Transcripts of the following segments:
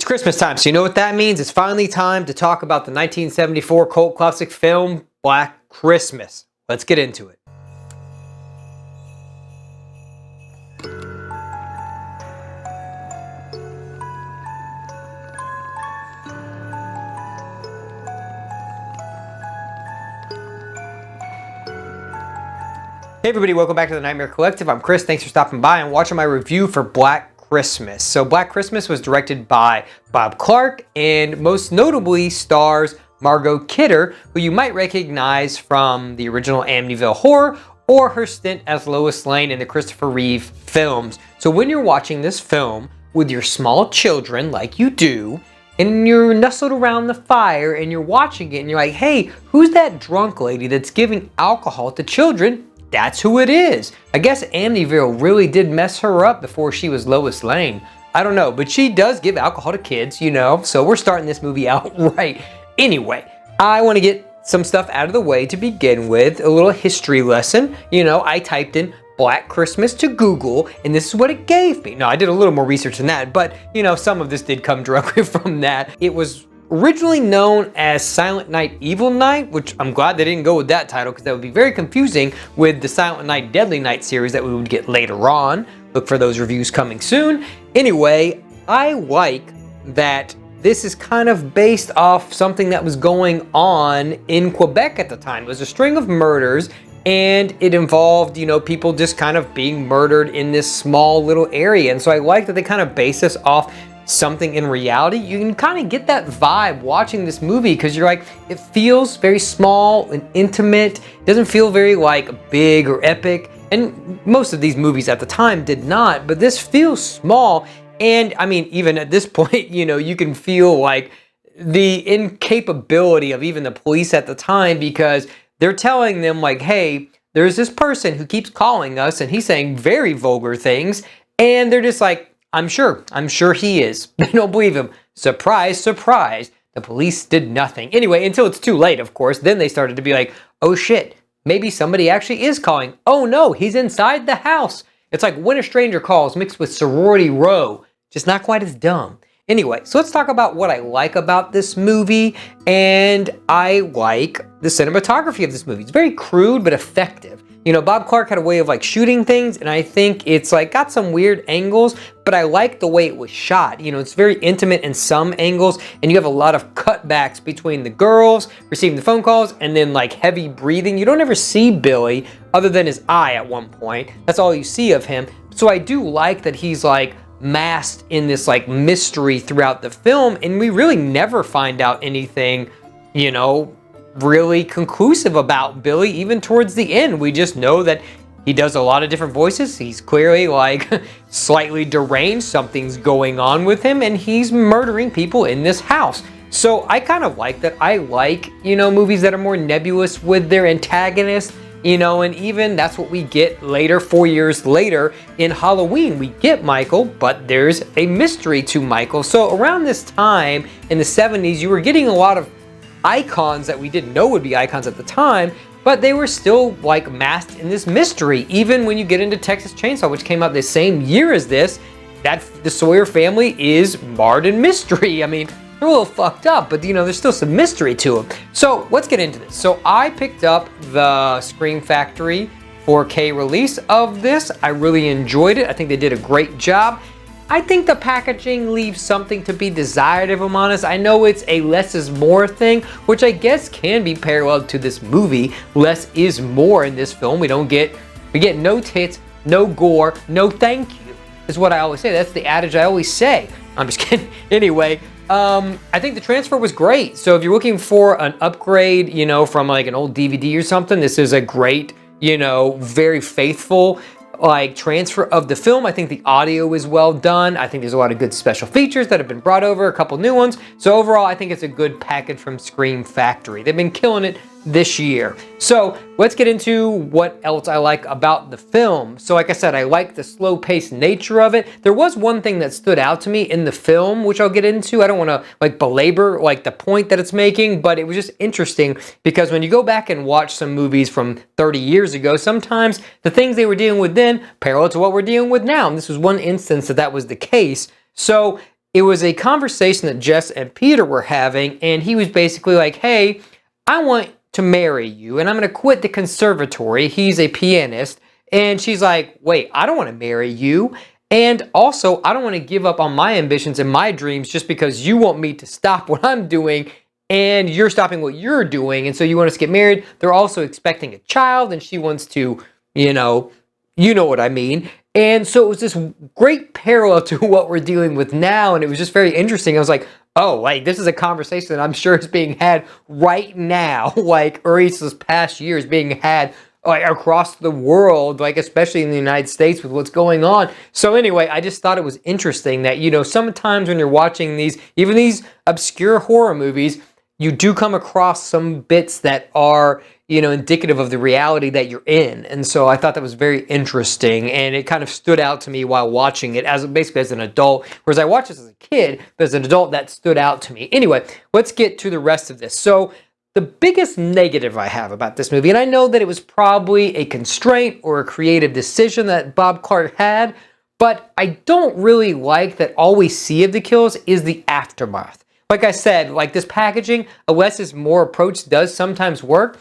Christmas time, so you know what that means? It's finally time to talk about the 1974 cult classic film, Black Christmas. Let's get into it. Hey everybody, welcome back to the Nightmare Collective. I'm Chris, thanks for stopping by and watching my review for Black Christmas. So Black Christmas was directed by Bob Clark and most notably stars Margot Kidder, who you might recognize from the original Amityville Horror or her stint as Lois Lane in the Christopher Reeve films. So when you're watching this film with your small children like you do, and you're nestled around the fire and you're watching it and you're like, hey, who's that drunk lady that's giving alcohol to children? That's who it is. I guess Amityville really did mess her up before she was Lois Lane. I don't know, but she does give alcohol to kids, you know, so we're starting this movie out right. Anyway, I want to get some stuff out of the way to begin with, a little history lesson. You know, I typed in Black Christmas to Google, and this is what it gave me. No, I did a little more research than that, but, you know, some of this did come directly from that. It was originally known as Silent Night, Evil Night, which I'm glad they didn't go with that title because that would be very confusing with the Silent Night, Deadly Night series that we would get later on. Look for those reviews coming soon. Anyway, I like that this is kind of based off something that was going on in Quebec at the time. It was a string of murders and it involved, you know, people just kind of being murdered in this small little area. And so I like that they kind of base this off something in reality. You can kind of get that vibe watching this movie because you're like, it feels very small and intimate. It doesn't feel very like big or epic. And most of these movies at the time did not, but this feels small. And I mean, even at this point, you know, you can feel like the incapability of even the police at the time because they're telling them like, hey, there's this person who keeps calling us and he's saying very vulgar things. And they're just like, I'm sure he is. They don't believe him. Surprise, surprise. The police did nothing. Anyway, until it's too late, of course. Then they started to be like, oh shit, maybe somebody actually is calling. Oh no, he's inside the house. It's like When a Stranger Calls mixed with Sorority Row. Just not quite as dumb. Anyway, so let's talk about what I like about this movie. And I like the cinematography of this movie. It's very crude, but effective. You know, Bob Clark had a way of like shooting things, and I think it's like got some weird angles, but I like the way it was shot. You know, it's very intimate in some angles, and you have a lot of cutbacks between the girls receiving the phone calls and then like heavy breathing. You don't ever see Billy other than his eye at one point. That's all you see of him. So I do like that he's like masked in this like mystery throughout the film, and we really never find out anything, you know, really conclusive about Billy. Even towards the end, we just know that he does a lot of different voices. He's clearly like slightly deranged. Something's going on with him and he's murdering people in this house. So I kind of like that. I like, you know, movies that are more nebulous with their antagonist, you know, and even that's what we get later, 4 years later in Halloween. We get Michael, but there's a mystery to Michael. So around this time in the 70s, you were getting a lot of icons that we didn't know would be icons at the time, but they were still like masked in this mystery. Even when you get into Texas Chainsaw, which came out the same year as this, that the Sawyer family is marred in mystery. I mean, they're a little fucked up, but you know, there's still some mystery to them. So let's get into this. So I picked up the Scream Factory 4K release of this. I really enjoyed it. I think they did a great job. I think the packaging leaves something to be desired, if I'm honest. I know it's a less is more thing, which I guess can be paralleled to this movie. Less is more in this film. We get no tits, no gore, no thank you, is what I always say. That's the adage I always say. I'm just kidding. Anyway, I think the transfer was great. So if you're looking for an upgrade, you know, from like an old DVD or something, this is a great, you know, very faithful like transfer of the film. I think the audio is well done. I think there's a lot of good special features that have been brought over, a couple new ones. So overall, I think it's a good package from Scream Factory. They've been killing it this year. So let's get into what else I like about the film. So like I said, I like the slow-paced nature of it. There was one thing that stood out to me in the film, which I'll get into. I don't want to like belabor like the point that it's making, but it was just interesting because when you go back and watch some movies from 30 years ago, sometimes the things they were dealing with then parallel to what we're dealing with now. And this was one instance that was the case. So it was a conversation that Jess and Peter were having, and he was basically like, hey, I want to marry you, and I'm going to quit the conservatory. He's a pianist. And she's like, wait, I don't want to marry you. And also, I don't want to give up on my ambitions and my dreams just because you want me to stop what I'm doing and you're stopping what you're doing. And so you want us to get married. They're also expecting a child, and she wants to, you know what I mean. And so it was this great parallel to what we're dealing with now. And it was just very interesting. I was like, oh, like this is a conversation that I'm sure is being had right now, like, or at least this past year is being had like across the world, like especially in the United States with what's going on. So anyway, I just thought it was interesting that, sometimes when you're watching these, even these obscure horror movies, you do come across some bits that are, indicative of the reality that you're in. And so I thought that was very interesting, and it kind of stood out to me while watching it basically as an adult, whereas I watched this as a kid, but as an adult that stood out to me. Anyway, let's get to the rest of this. So the biggest negative I have about this movie, and I know that it was probably a constraint or a creative decision that Bob Clark had, but I don't really like that all we see of the kills is the aftermath. Like I said, like this packaging, a less is more approach does sometimes work,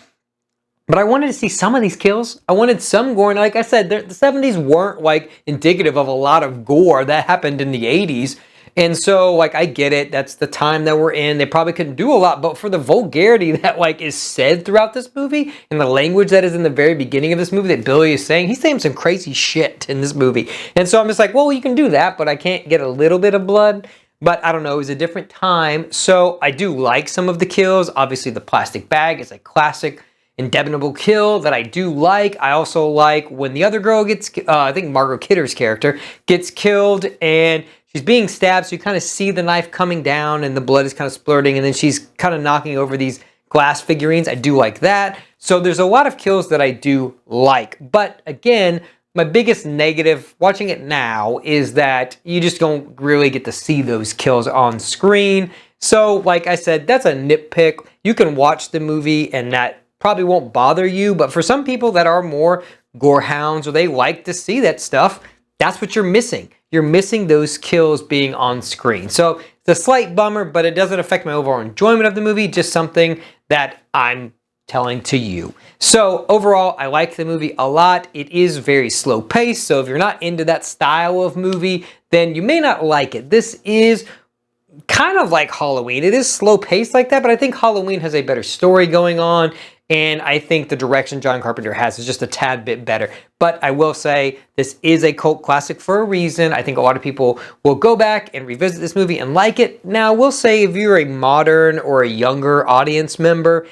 but I wanted to see some of these kills. I wanted some gore, and like I said, the 70s weren't like indicative of a lot of gore that happened in the 80s. And so, like, I get it. That's the time that we're in. They probably couldn't do a lot, but for the vulgarity that, like, is said throughout this movie and the language that is in the very beginning of this movie that Billy is saying, he's saying some crazy shit in this movie. And so I'm just like, well, you can do that, but I can't get a little bit of blood. But I don't know. It was a different time. So I do like some of the kills. Obviously, the plastic bag is a classic, indelible kill that I do like. I also like when the other girl gets, I think Margot Kidder's character, gets killed and she's being stabbed, so you kind of see the knife coming down and the blood is kind of splurting, and then she's kind of knocking over these glass figurines. I do like that. So there's a lot of kills that I do like. But again, my biggest negative watching it now is that you just don't really get to see those kills on screen. So like I said, that's a nitpick. You can watch the movie and that probably won't bother you, but for some people that are more gore hounds or they like to see that stuff, that's what you're missing. You're missing those kills being on screen. So it's a slight bummer, but it doesn't affect my overall enjoyment of the movie, just something that I'm telling to you. So overall, I like the movie a lot. It is very slow paced, so if you're not into that style of movie, then you may not like it. This is kind of like Halloween. It is slow paced like that, but I think Halloween has a better story going on. And I think the direction John Carpenter has is just a tad bit better. But I will say this is a cult classic for a reason. I think a lot of people will go back and revisit this movie and like it. Now, I will say if you're a modern or a younger audience member,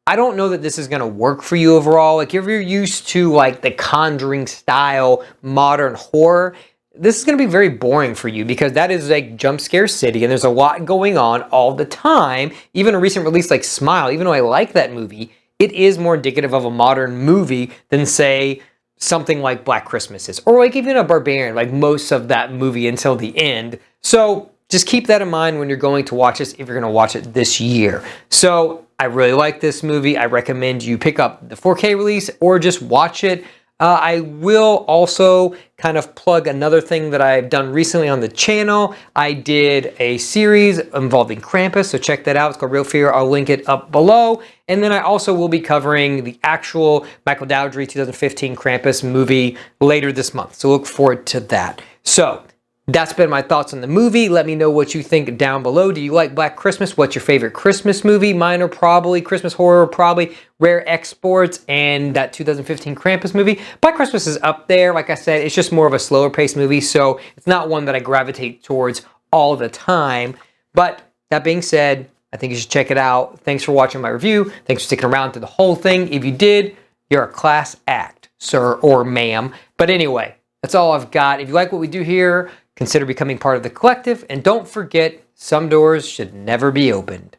I don't know that this is going to work for you overall. Like if you're used to like the Conjuring style modern horror, this is going to be very boring for you because that is like jump scare city and there's a lot going on all the time. Even a recent release like Smile, even though I like that movie, it is more indicative of a modern movie than, say, something like Black Christmas is. Or like even a Barbarian, like most of that movie until the end. So just keep that in mind when you're going to watch this, if you're going to watch it this year. So I really like this movie. I recommend you pick up the 4K release or just watch it. I will also kind of plug another thing that I've done recently on the channel. I did a series involving Krampus, so check that out. It's called Real Fear. I'll link it up below. And then I also will be covering the actual Michael Dowdry 2015 Krampus movie later this month. So look forward to that. So that's been my thoughts on the movie. Let me know what you think down below. Do you like Black Christmas? What's your favorite Christmas movie? Mine are probably Christmas Horror, probably Rare Exports, and that 2015 Krampus movie. Black Christmas is up there. Like I said, it's just more of a slower paced movie, so it's not one that I gravitate towards all the time. But that being said, I think you should check it out. Thanks for watching my review. Thanks for sticking around through the whole thing. If you did, you're a class act, sir or ma'am. But anyway, that's all I've got. If you like what we do here, consider becoming part of the collective, and don't forget, some doors should never be opened.